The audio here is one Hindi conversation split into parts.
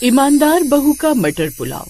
ईमानदार बहू का मटर पुलाव।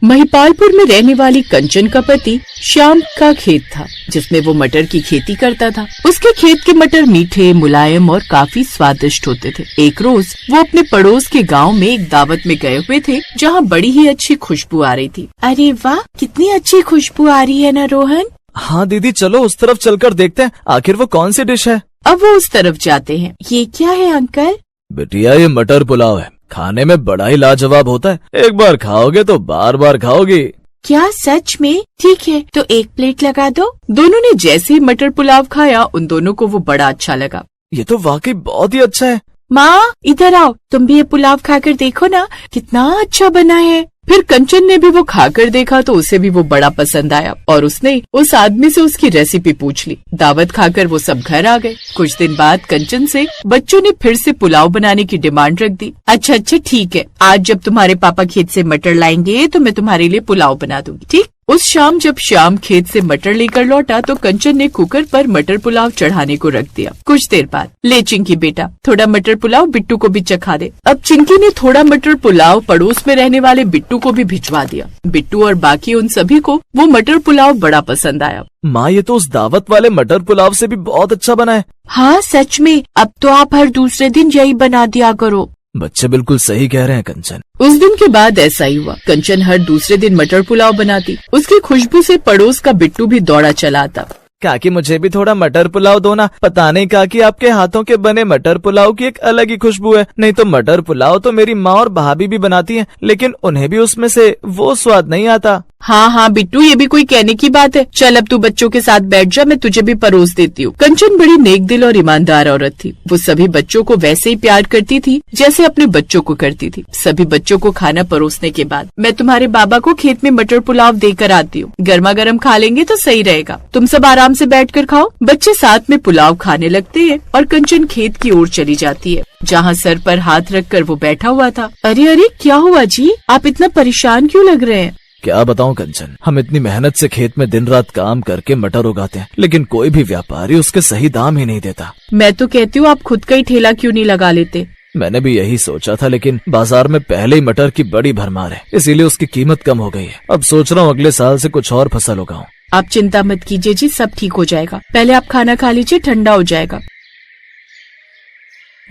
महिपालपुर में रहने वाली कंचन का पति श्याम का खेत था, जिसमें वो मटर की खेती करता था। उसके खेत के मटर मीठे, मुलायम और काफी स्वादिष्ट होते थे। एक रोज वो अपने पड़ोस के गांव में एक दावत में गए हुए थे, जहां बड़ी ही अच्छी खुशबू आ रही थी। अरे वाह, कितनी अच्छी खुशबू आ रही है ना रोहन। हाँ दीदी, चलो उस तरफ चलकर देखते हैं आखिर वो कौन सी डिश है। अब वो उस तरफ जाते हैं। ये क्या है अंकल? बिटिया, ये मटर पुलाव है। खाने में बड़ा ही लाजवाब होता है। एक बार खाओगे तो बार बार खाओगी। क्या सच में? ठीक है, तो एक प्लेट लगा दो। दोनों ने जैसे ही मटर पुलाव खाया, उन दोनों को वो बड़ा अच्छा लगा। ये तो वाकई बहुत ही अच्छा है। माँ, इधर आओ, तुम भी ये पुलाव खाकर देखो ना, कितना अच्छा बना है। फिर कंचन ने भी वो खाकर देखा तो उसे भी वो बड़ा पसंद आया और उसने उस आदमी से उसकी रेसिपी पूछ ली। दावत खाकर वो सब घर आ गए। कुछ दिन बाद कंचन से बच्चों ने फिर से पुलाव बनाने की डिमांड रख दी। अच्छा ठीक है, आज जब तुम्हारे पापा खेत से मटर लाएंगे तो मैं तुम्हारे लिए पुलाव बना दूंगी, ठीक? उस शाम जब श्याम खेत से मटर लेकर लौटा तो कंचन ने कुकर पर मटर पुलाव चढ़ाने को रख दिया। कुछ देर बाद, ले चिंकी बेटा, थोड़ा मटर पुलाव बिट्टू को भी चखा दे। अब चिंकी ने थोड़ा मटर पुलाव पड़ोस में रहने वाले बिट्टू को भी भिजवा दिया। बिट्टू और बाकी उन सभी को वो मटर पुलाव बड़ा पसंद आया। माँ, ये तो उस दावत वाले मटर पुलाव से भी बहुत अच्छा बना है। हाँ सच में, अब तो आप हर दूसरे दिन यही बना दिया करो। बच्चे बिल्कुल सही कह रहे हैं कंचन। उस दिन के बाद ऐसा ही हुआ। कंचन हर दूसरे दिन मटर पुलाव बनाती। उसकी खुशबू से पड़ोस का बिट्टू भी दौड़ा चला आता। काकी, मुझे भी थोड़ा मटर पुलाव दो ना। पता नहीं काकी, आपके हाथों के बने मटर पुलाव की एक अलग ही खुशबू है। नहीं तो मटर पुलाव तो मेरी माँ और भाभी भी बनाती हैं, लेकिन उन्हें भी उसमें से वो स्वाद नहीं आता। हाँ बिट्टू, ये भी कोई कहने की बात है। चल अब तू बच्चों के साथ बैठ जा, मैं तुझे भी परोस देती हूँ। कंचन बड़ी नेक दिल और ईमानदार औरत थी। वो सभी बच्चों को वैसे ही प्यार करती थी जैसे अपने बच्चों को करती थी। सभी बच्चों को खाना परोसने के बाद, मैं तुम्हारे बाबा को खेत में मटर पुलाव देकर आती हूँ। गर्मा गर्म खा लेंगे तो सही रहेगा। तुम सब आराम से बैठकर खाओ। बच्चे साथ में पुलाव खाने लगते हैं और कंचन खेत की ओर चली जाती है, जहाँ सर पर हाथ रखकर वो बैठा हुआ था। अरे क्या हुआ जी, आप इतना परेशान क्यों लग रहे हैं? क्या बताऊं कंचन, हम इतनी मेहनत से खेत में दिन रात काम करके मटर उगाते हैं, लेकिन कोई भी व्यापारी उसके सही दाम ही नहीं देता। मैं तो कहती हूँ आप खुद का ही ठेला क्यों नहीं लगा लेते? मैंने भी यही सोचा था, लेकिन बाजार में पहले ही मटर की बड़ी भरमार है, इसीलिए उसकी कीमत कम हो गई है। अब सोच रहा हूँ अगले साल से कुछ और फसल उगाऊं। आप चिंता मत कीजिए जी, सब ठीक हो जाएगा। पहले आप खाना खा लीजिए, ठंडा हो जाएगा।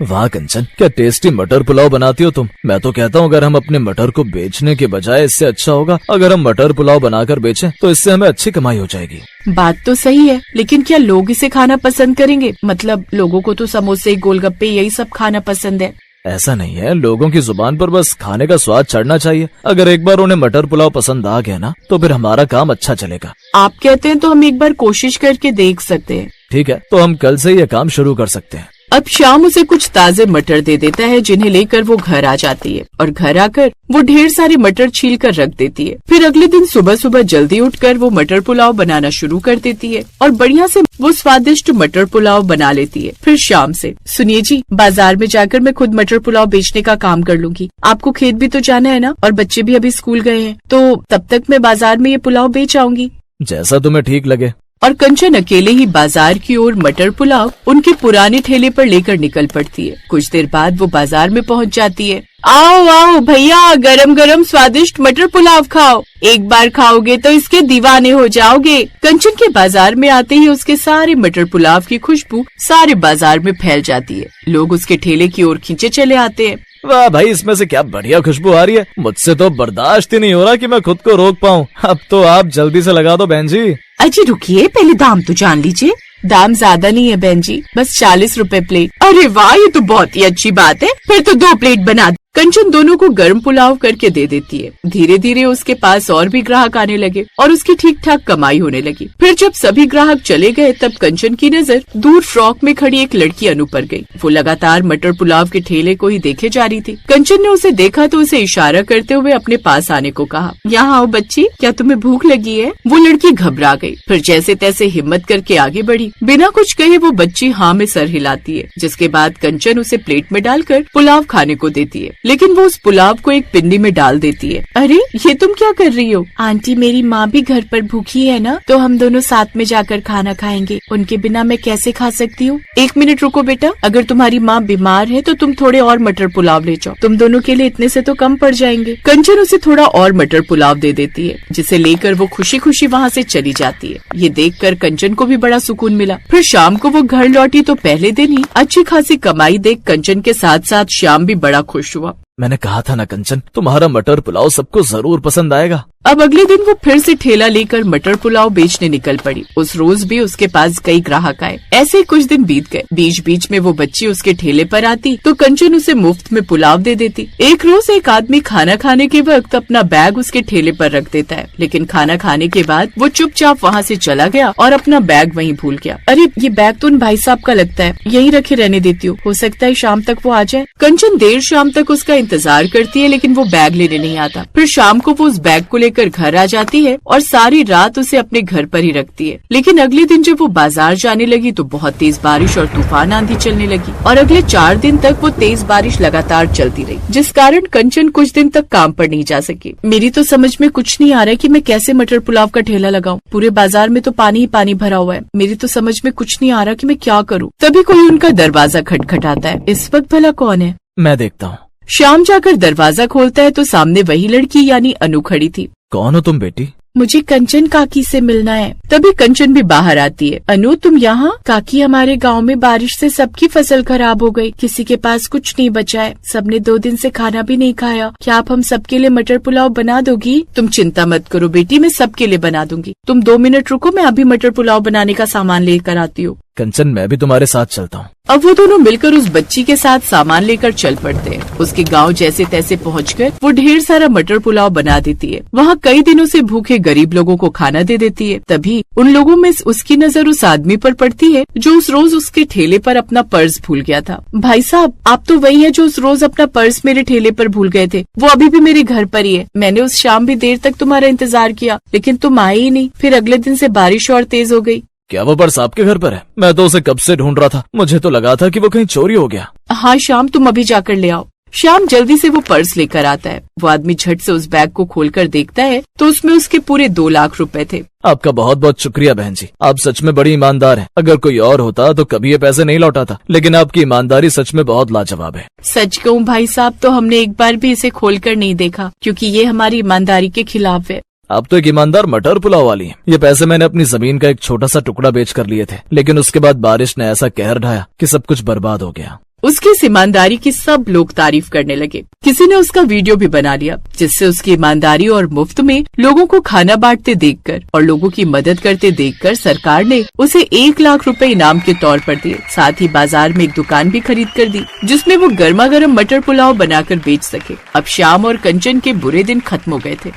वाह कंचन, क्या टेस्टी मटर पुलाव बनाती हो तुम। मैं तो कहता हूँ अगर हम अपने मटर को बेचने के बजाय इससे अच्छा होगा अगर हम मटर पुलाव बनाकर बेचें, तो इससे हमें अच्छी कमाई हो जाएगी। बात तो सही है, लेकिन क्या लोग इसे खाना पसंद करेंगे? मतलब लोगों को तो समोसे, गोलगप्पे यही सब खाना पसंद है। ऐसा नहीं है, लोगों की जुबान पर बस खाने का स्वाद चढ़ना चाहिए। अगर एक बार उन्हें मटर पुलाव पसंद आ गया ना, तो फिर हमारा काम अच्छा चलेगा। आप कहते हैं तो हम एक बार कोशिश करके देख सकते हैं। ठीक है, तो हम कल से ये काम शुरू कर सकते हैं। अब शाम उसे कुछ ताजे मटर दे देता है, जिन्हें लेकर वो घर आ जाती है और घर आकर वो ढेर सारे मटर छील कर रख देती है। फिर अगले दिन सुबह सुबह जल्दी उठकर वो मटर पुलाव बनाना शुरू कर देती है और बढ़िया से वो स्वादिष्ट मटर पुलाव बना लेती है। फिर शाम से, सुनिए जी, बाजार में जाकर मैं खुद मटर पुलाव बेचने का काम कर लूंगी। आपको खेत भी तो जाना है ना, और बच्चे भी अभी स्कूल गए हैं, तो तब तक मैं बाजार में ये पुलाव बेच आऊंगी। जैसा तुम्हें ठीक लगे। और कंचन अकेले ही बाजार की ओर मटर पुलाव उनके पुराने ठेले पर लेकर निकल पड़ती है। कुछ देर बाद वो बाजार में पहुंच जाती है। आओ भैया, गरम गरम स्वादिष्ट मटर पुलाव खाओ। एक बार खाओगे तो इसके दीवाने हो जाओगे। कंचन के बाजार में आते ही उसके सारे मटर पुलाव की खुशबू सारे बाजार में फैल जाती है। लोग उसके ठेले की ओर खींचे चले आते हैं। वाह भाई, इसमें से क्या बढ़िया खुशबू आ रही है। मुझसे तो बर्दाश्त ही नहीं हो रहा कि मैं खुद को रोक पाऊँ। अब तो आप जल्दी से लगा दो बहन जी। अजी रुकिए, पहले दाम तो जान लीजिए। दाम ज्यादा नहीं है बहन जी, बस 40 रुपए प्लेट। अरे वाह, ये तो बहुत ही अच्छी बात है। फिर तो 2 प्लेट बना। कंचन दोनों को गर्म पुलाव करके दे देती है। धीरे धीरे उसके पास और भी ग्राहक आने लगे और उसकी ठीक ठाक कमाई होने लगी। फिर जब सभी ग्राहक चले गए, तब कंचन की नजर दूर फ्रॉक में खड़ी एक लड़की अनु पर गई। वो लगातार मटर पुलाव के ठेले को ही देखे जा रही थी। कंचन ने उसे देखा तो उसे इशारा करते हुए अपने पास आने को कहा। यहाँ आओ बच्ची, क्या तुम्हें भूख लगी है? वो लड़की घबरा गई, फिर जैसे तैसे हिम्मत करके आगे बढ़ी। बिना कुछ कहे वो बच्ची हाँ में सर हिलाती है, जिसके बाद कंचन उसे प्लेट में डालकर पुलाव खाने को देती है। लेकिन वो उस पुलाव को एक पिंडी में डाल देती है। अरे ये तुम क्या कर रही हो? आंटी मेरी माँ भी घर पर भूखी है ना, तो हम दोनों साथ में जाकर खाना खाएंगे। उनके बिना मैं कैसे खा सकती हूँ? 1 मिनट रुको बेटा, अगर तुम्हारी माँ बीमार है तो तुम थोड़े और मटर पुलाव ले जाओ, तुम दोनों के लिए इतने से तो कम पड़ जाएंगे। कंचन उसे थोड़ा और मटर पुलाव दे देती है, जिसे लेकर वो खुशी खुशी वहाँ से चली जाती है। ये देखकर कंचन को भी बड़ा सुकून मिला। फिर शाम को वो घर लौटी तो पहले दिन ही अच्छी खासी कमाई देख कंचन के साथ साथ श्याम भी बड़ा खुश हुआ। मैंने कहा था ना कंचन, तुम्हारा मटर पुलाव सबको जरूर पसंद आएगा। अब अगले दिन वो फिर से ठेला लेकर मटर पुलाव बेचने निकल पड़ी। उस रोज भी उसके पास कई ग्राहक आए। ऐसे ही कुछ दिन बीत गए। बीच बीच में वो बच्ची उसके ठेले पर आती तो कंचन उसे मुफ्त में पुलाव दे देती। एक रोज एक आदमी खाना खाने के वक्त अपना बैग उसके ठेले पर रख देता है, लेकिन खाना खाने के बाद वो चुपचाप वहाँ से चला गया और अपना बैग वहीं भूल गया। अरे ये बैग तो उन भाई साहब का लगता है, यहीं रखे रहने देती हूँ, हो सकता है शाम तक वो आ जाए। कंचन देर शाम तक उसका इंतजार करती है, लेकिन वो बैग लेने नहीं आता। फिर शाम को वो उस बैग को लेकर घर आ जाती है और सारी रात उसे अपने घर पर ही रखती है। लेकिन अगले दिन जब वो बाजार जाने लगी तो बहुत तेज बारिश और तूफान आंधी चलने लगी और अगले 4 दिन तक वो तेज बारिश लगातार चलती रही, जिस कारण कंचन कुछ दिन तक काम पर नहीं जा सकी। मेरी तो समझ में कुछ नहीं आ रहा है कि मैं कैसे मटर पुलाव का ठेला लगाऊं। पूरे बाजार में तो पानी ही पानी भरा हुआ है। मेरी तो समझ में कुछ नहीं आ रहा कि मैं क्या करूं। तभी कोई उनका दरवाजा खटखटाता है। इस वक्त भला कौन है? मैं देखता हूँ। श्याम जाकर दरवाजा खोलता है तो सामने वही लड़की यानी अनु खड़ी थी। कौन हो तुम बेटी? मुझे कंचन काकी से मिलना है। तभी कंचन भी बाहर आती है। अनु तुम यहाँ? काकी हमारे गांव में बारिश से सबकी फसल खराब हो गई, किसी के पास कुछ नहीं बचा है, सबने 2 दिन से खाना भी नहीं खाया। क्या आप हम सबके लिए मटर पुलाव बना दोगी? तुम चिंता मत करो बेटी, मैं सबके लिए बना दूंगी। तुम 2 मिनट रुको, मैं अभी मटर पुलाव बनाने का सामान लेकर आती हूँ। कंचन मैं भी तुम्हारे साथ चलता हूँ। अब वो दोनों मिलकर उस बच्ची के साथ सामान लेकर चल पड़ते हैं। उसके गांव जैसे तैसे पहुंचकर वो ढेर सारा मटर पुलाव बना देती है। वहाँ कई दिनों से भूखे गरीब लोगों को खाना दे देती है। तभी उन लोगों में उसकी नजर उस आदमी पर पड़ती है जो उस रोज उसके ठेले पर अपना पर्स भूल गया था। भाई साहब, आप तो वही है जो उस रोज अपना पर्स मेरे ठेले पर भूल गए थे। वो अभी भी मेरे घर पर ही है। मैंने उस शाम भी देर तक तुम्हारा इंतजार किया, लेकिन तुम आए ही नहीं। फिर अगले दिन से बारिश और तेज हो गई। क्या वो पर्स आपके घर पर है? मैं तो उसे कब से ढूंढ रहा था, मुझे तो लगा था कि वो कहीं चोरी हो गया। हाँ श्याम, तुम अभी जाकर ले आओ। श्याम जल्दी से वो पर्स लेकर आता है। वो आदमी झट से उस बैग को खोलकर देखता है तो उसमें उसके पूरे 2 लाख रुपए थे। आपका बहुत बहुत शुक्रिया बहन जी, आप सच में बड़ी ईमानदार हैं। अगर कोई और होता तो कभी ये पैसे नहीं लौटाता, लेकिन आपकी ईमानदारी सच में बहुत लाजवाब है। सच कहूँ भाई साहब, तो हमने एक बार भी इसे खोलकर नहीं देखा, क्योंकि ये हमारी ईमानदारी के खिलाफ है। आप तो एक ईमानदार मटर पुलाव वाली हैं। ये पैसे मैंने अपनी जमीन का एक छोटा सा टुकड़ा बेच कर लिए थे, लेकिन उसके बाद बारिश ने ऐसा कहर ढाया कि सब कुछ बर्बाद हो गया। उसकी इस ईमानदारी की सब लोग तारीफ करने लगे। किसी ने उसका वीडियो भी बना लिया, जिससे उसकी ईमानदारी और मुफ्त में लोगों को खाना बांटते देखकर और लोगों की मदद करते देखकर सरकार ने उसे 1 लाख रुपए इनाम के तौर पर दिए। साथ ही बाजार में एक दुकान भी खरीद कर दी, जिसमें वो गर्मा गर्म मटर पुलाव बनाकर बेच सके। अब श्याम और कंचन के बुरे दिन खत्म हो गए थे।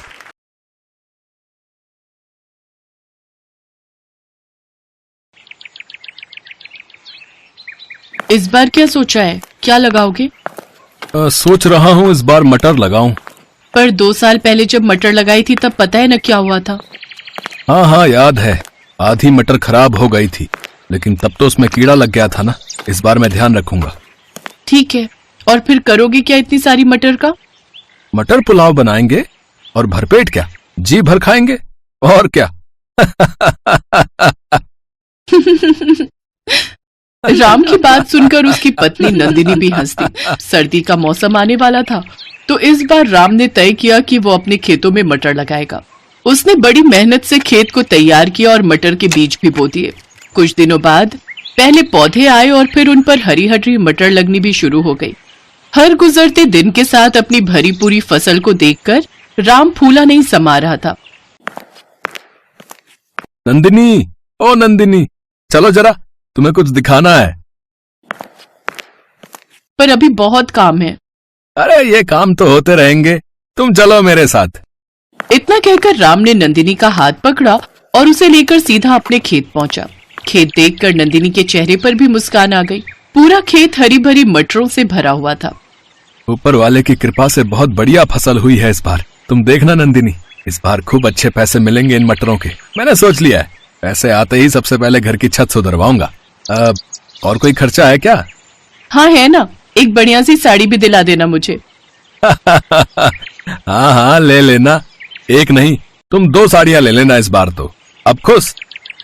इस बार क्या सोचा है, क्या लगाओगे? सोच रहा हूँ इस बार मटर लगाऊं। पर 2 साल पहले जब मटर लगाई थी तब पता है न क्या हुआ था। हाँ हाँ याद है, आधी मटर खराब हो गई थी, लेकिन तब तो उसमें कीड़ा लग गया था ना। इस बार मैं ध्यान रखूंगा। ठीक है, और फिर करोगे क्या इतनी सारी मटर का? मटर पुलाव बनाएंगे और भरपेट क्या, जी भर खाएंगे और क्या। राम की बात सुनकर उसकी पत्नी नंदिनी भी हंसती। सर्दी का मौसम आने वाला था, तो इस बार राम ने तय किया कि वो अपने खेतों में मटर लगाएगा। उसने बड़ी मेहनत से खेत को तैयार किया और मटर के बीज भी बो दिए। कुछ दिनों बाद पहले पौधे आए और फिर उन पर हरी हरी मटर लगनी भी शुरू हो गई। हर गुजरते दिन के साथ अपनी भरी पूरी फसल को देखकर राम फूला नहीं समा रहा था। नंदिनी, ओ नंदिनी, चलो जरा, तुम्हें कुछ दिखाना है। पर अभी बहुत काम है। अरे ये काम तो होते रहेंगे, तुम चलो मेरे साथ। इतना कहकर राम ने नंदिनी का हाथ पकड़ा और उसे लेकर सीधा अपने खेत पहुंचा। खेत देखकर नंदिनी के चेहरे पर भी मुस्कान आ गई। पूरा खेत हरी भरी मटरों से भरा हुआ था। ऊपर वाले की कृपा से बहुत बढ़िया फसल हुई है इस बार। तुम देखना नंदिनी, इस बार खूब अच्छे पैसे मिलेंगे इन मटरों के। मैंने सोच लिया है, पैसे आते ही सबसे पहले घर की छत सुधरवाऊंगा। और कोई खर्चा है क्या? हाँ है ना, एक बढ़िया सी साड़ी भी दिला देना मुझे। हाँ हाँ, ले लेना। एक नहीं, तुम 2 साड़ियाँ ले लेना इस बार तो। अब खुश?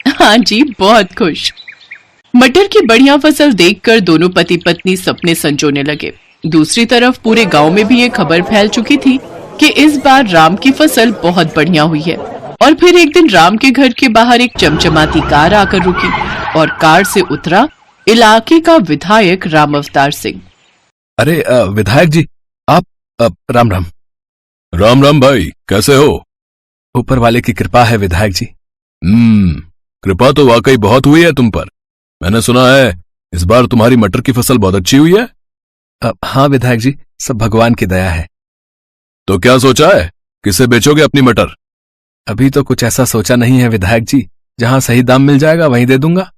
हाँ जी, बहुत खुश। मटर की बढ़िया फसल देखकर दोनों पति पत्नी सपने संजोने लगे। दूसरी तरफ पूरे गांव में भी ये खबर फैल चुकी थी कि इस बार राम की फसल बहुत बढ़िया हुई है। और फिर एक दिन राम के घर के बाहर एक चमचमाती कार आकर रुकी और कार से उतरा इलाके का विधायक राम अवतार सिंह। अरे विधायक जी, आप राम राम। राम राम भाई, कैसे हो? ऊपर वाले की कृपा है विधायक जी। कृपा तो वाकई बहुत हुई है तुम पर। मैंने सुना है इस बार तुम्हारी मटर की फसल बहुत अच्छी हुई है। हाँ विधायक जी, सब भगवान की दया है। तो क्या सोचा है, किसे बेचोगे अपनी मटर? अभी तो कुछ ऐसा सोचा नहीं है विधायक जी, जहां सही दाम मिल जाएगा वहीं दे दूंगा।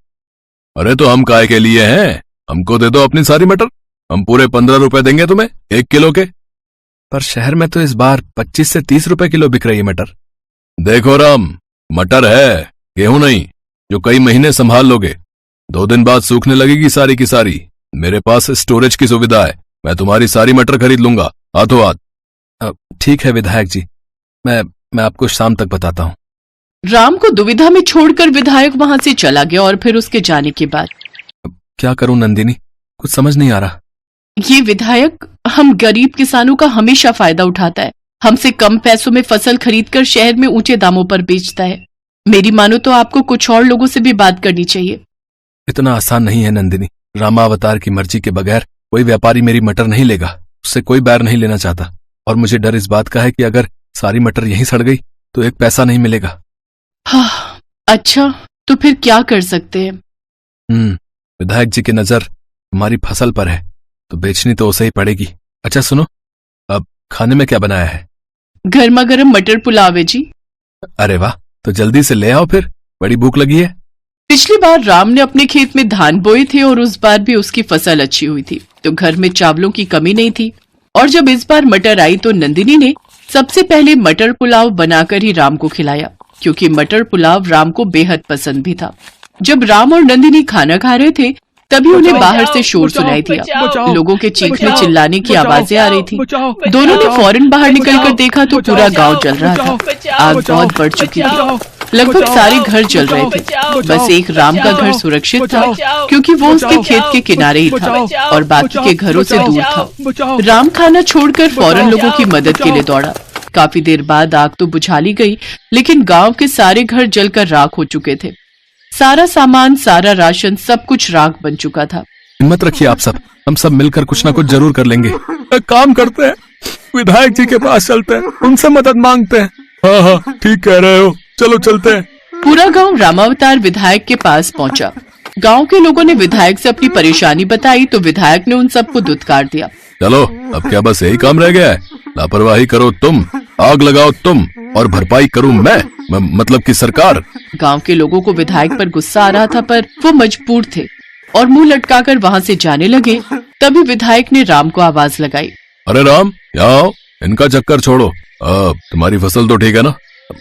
अरे तो हम काय के लिए हैं? हमको दे दो अपनी सारी मटर, हम पूरे 15 रुपए देंगे तुम्हें 1 किलो के। पर शहर में तो इस बार 25 से 30 रुपए किलो बिक रही है मटर। देखो राम, मटर है, गेहूं नहीं, जो कई महीने संभाल लोगे। 2 दिन बाद सूखने लगेगी सारी की सारी। मेरे पास स्टोरेज की सुविधा है, मैं तुम्हारी सारी मटर खरीद लूंगा हाथों हाथ। ठीक है विधायक जी, मैं आपको शाम तक बताता हूँ। राम को दुविधा में छोड़कर विधायक वहां से चला गया और फिर उसके जाने के बाद क्या करूं नंदिनी, कुछ समझ नहीं आ रहा। ये विधायक हम गरीब किसानों का हमेशा फायदा उठाता है, हमसे कम पैसों में फसल खरीदकर शहर में ऊंचे दामों पर बेचता है। मेरी मानो तो आपको कुछ और लोगों से भी बात करनी चाहिए। इतना आसान नहीं है नंदिनी, रामावतार की मर्जी के बगैर कोई व्यापारी मेरी मटर नहीं लेगा, उससे कोई बैर नहीं लेना चाहता। और मुझे डर इस बात का है कि अगर सारी मटर यहीं सड़ गई तो 1 पैसा नहीं मिलेगा। हाँ, अच्छा तो फिर क्या कर सकते हैं? विधायक जी की नजर हमारी फसल पर है तो बेचनी तो उसे ही पड़ेगी। अच्छा सुनो, अब खाने में क्या बनाया है? गर्मा गर्म मटर पुलाव है जी। अरे वाह, तो जल्दी से ले आओ फिर, बड़ी भूख लगी है। पिछली बार राम ने अपने खेत में धान बोए थे और उस बार भी उसकी फसल अच्छी हुई थी, तो घर में चावलों की कमी नहीं थी। और जब इस बार मटर आई तो नंदिनी ने सबसे पहले मटर पुलाव बनाकर ही राम को खिलाया, क्योंकि मटर पुलाव राम को बेहद पसंद भी था। जब राम और नंदिनी खाना खा रहे थे तभी उन्हें बाहर से शोर सुनाई दिया। लोगों के चीखने चिल्लाने की आवाजें आ रही थी। दोनों ने फौरन बाहर निकलकर देखा तो पूरा गांव जल रहा था। आग बहुत बढ़ चुकी थी, लगभग सारे घर जल रहे थे। बस एक राम का घर सुरक्षित था, क्योंकि वो उसके खेत के किनारे ही था और बाकी के घरों से दूर था। राम खाना छोड़कर फौरन लोगों की मदद के लिए दौड़ा। काफी देर बाद आग तो बुझा ली गई, लेकिन गांव के सारे घर जलकर राख हो चुके थे। सारा सामान, सारा राशन, सब कुछ राख बन चुका था। हिम्मत रखिए आप सब, हम सब मिलकर कुछ ना कुछ जरूर कर लेंगे। एक काम करते हैं, विधायक जी के पास चलते हैं, उनसे मदद मांगते हैं। हाँ हाँ, ठीक कह रहे हो, चलो चलते हैं। पूरा गांव रामावतार विधायक के पास पहुंचा। गांव के लोगों ने विधायक से अपनी परेशानी बताई तो विधायक ने उन सबको धुतकार दिया। चलो, अब क्या बस यही काम रह गया है? लापरवाही करो तुम, आग लगाओ तुम, और भरपाई करूं मैं मतलब कि सरकार। गांव के लोगों को विधायक पर गुस्सा आ रहा था, पर वो मजबूर थे और मुंह लटकाकर वहां से जाने लगे। तभी विधायक ने राम को आवाज लगाई। अरे राम, यहाँ आओ, इनका चक्कर छोड़ो। तुम्हारी फसल तो ठीक है ना?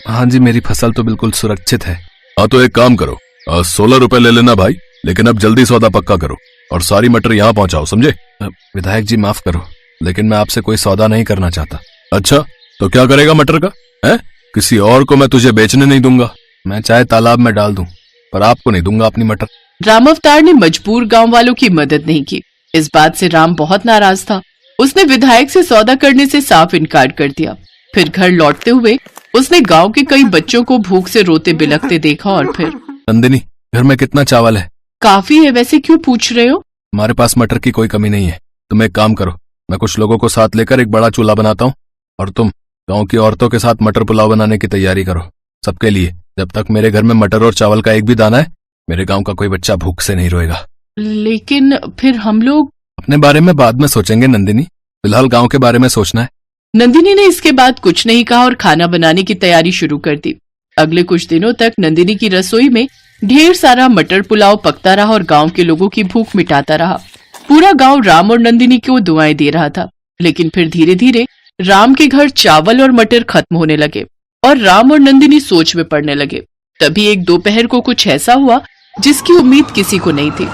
हाँ जी, मेरी फसल तो बिल्कुल सुरक्षित है। हाँ तो एक काम करो, 16 रुपए ले लेना भाई, लेकिन अब जल्दी सौदा पक्का करो और सारी मटर यहाँ पहुँचाओ, समझे? विधायक जी माफ करो, लेकिन मैं आपसे कोई सौदा नहीं करना चाहता। अच्छा, तो क्या करेगा मटर का? है किसी और को मैं तुझे बेचने नहीं दूंगा। मैं चाहे तालाब में डाल दूं, पर आपको नहीं दूंगा अपनी मटर। राम अवतार ने मजबूर गांव वालों की मदद नहीं की। इस बात से राम बहुत नाराज था। उसने विधायक से सौदा करने से साफ इनकार कर दिया। फिर घर लौटते हुए उसने गांव के कई बच्चों को भूख से रोते बिलखते देखा और फिर। नंदिनी, घर में कितना चावल है? काफी है, वैसे क्यों पूछ रहे हो? हमारे पास मटर की कोई कमी नहीं है। तुम एक काम करो, मैं कुछ लोगों को साथ लेकर एक बड़ा चूल्हा बनाता हूँ और तुम गांव की औरतों के साथ मटर पुलाव बनाने की तैयारी करो सबके लिए। जब तक मेरे घर में मटर और चावल का एक भी दाना है, मेरे गांव का कोई बच्चा भूख से नहीं रोएगा। लेकिन फिर हम लोग अपने बारे में बाद में सोचेंगे नंदिनी, फिलहाल गांव के बारे में सोचना है। नंदिनी ने इसके बाद कुछ नहीं कहा और खाना बनाने की तैयारी शुरू कर दी। अगले कुछ दिनों तक नंदिनी की रसोई में ढेर सारा मटर पुलाव पकता रहा और गांव के लोगों की भूख मिटाता रहा। पूरा गांव राम और नंदिनी को दुआएं दे रहा था। लेकिन फिर धीरे धीरे राम के घर चावल और मटर खत्म होने लगे और राम और नंदिनी सोच में पड़ने लगे। तभी एक दोपहर को कुछ ऐसा हुआ जिसकी उम्मीद किसी को नहीं थी।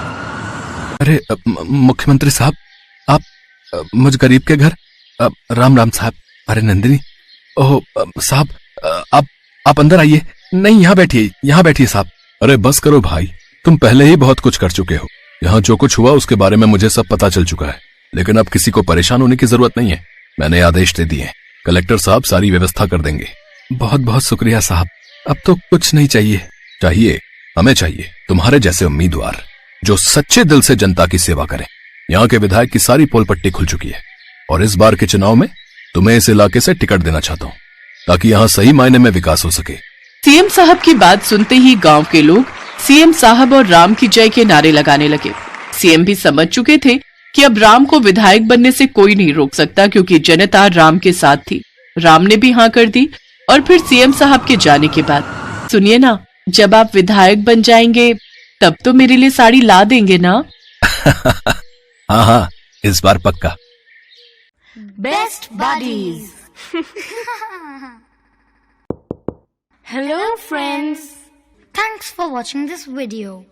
अरे मुख्यमंत्री साहब, आप मुझ गरीब के घर राम राम साहब। अरे नंदिनी, ओह साहब, आप अंदर आइए। नहीं, यहाँ बैठिए साहब। अरे बस करो भाई, तुम पहले ही बहुत कुछ कर चुके हो। यहाँ जो कुछ हुआ उसके बारे में मुझे सब पता चल चुका है, लेकिन अब किसी को परेशान होने की जरूरत नहीं है। मैंने आदेश दे दिए हैं, कलेक्टर साहब सारी व्यवस्था कर देंगे। बहुत बहुत शुक्रिया साहब, अब तो कुछ नहीं चाहिए। हमें चाहिए तुम्हारे जैसे उम्मीदवार जो सच्चे दिल से जनता की सेवा करें। यहाँ के विधायक की सारी पोल पट्टी खुल चुकी है और इस बार के चुनाव में तुम्हें इस इलाके से टिकट देना चाहता हूँ, ताकि यहाँ सही मायने में विकास हो सके। सीएम साहब की बात सुनते ही गांव के लोग सीएम साहब और राम की जय के नारे लगाने लगे। सीएम भी समझ चुके थे कि अब राम को विधायक बनने से कोई नहीं रोक सकता, क्योंकि जनता राम के साथ थी। राम ने भी हाँ कर दी। और फिर सीएम साहब के जाने के बाद, सुनिए ना, जब आप विधायक बन जाएंगे तब तो मेरे लिए साड़ी ला देंगे ना? हाँ, इस बार पक्का। Best buddies. Hello friends, thanks for watching this video.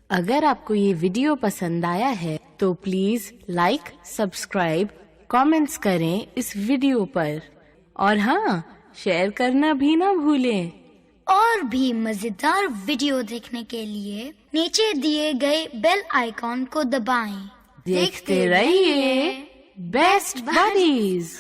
अगर आपको ये वीडियो पसंद आया है तो प्लीज लाइक, सब्सक्राइब, कमेंट्स करें इस वीडियो पर, और हाँ, शेयर करना भी ना भूलें। और भी मजेदार वीडियो देखने के लिए नीचे दिए गए बेल आइकॉन को दबाएं। देखते रहिए बेस्ट बडीज।